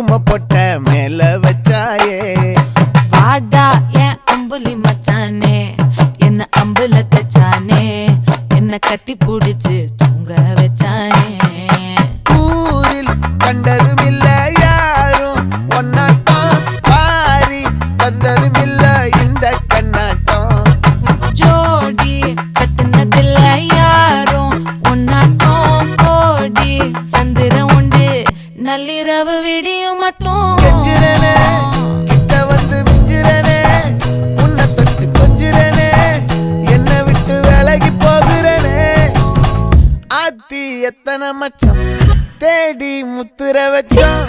குங்கும பொட்ட மேல வச்சாயே வாடா என் அம்புலி மச்சானே என்ன அம்புல தச்சானே என்ன கட்டி புடிச்சு தூங்க வச்சானே ஊரில் கண்டதும் இல்ல யாரும் ஒன்னாட்டம் பாரி தந்ததும் இல்ல இந்த கண்ணாட்டம் ஜோடி கட்டுனதில்ல யாரும் ஒன்னாட்டம் கோடி சந்திரம் உண்டு நள்ளிரவு விடியும் மட்டும் கெஞ்சிரனே கிட்ட வந்து மிஞ்சிரனே உன்னை தொட்டு கொஞ்சிரனே என்னை விட்டு விலகி போகிறனே ஆத்தி எத்தனை மச்சம் தேடி முத்துற வச்சோம்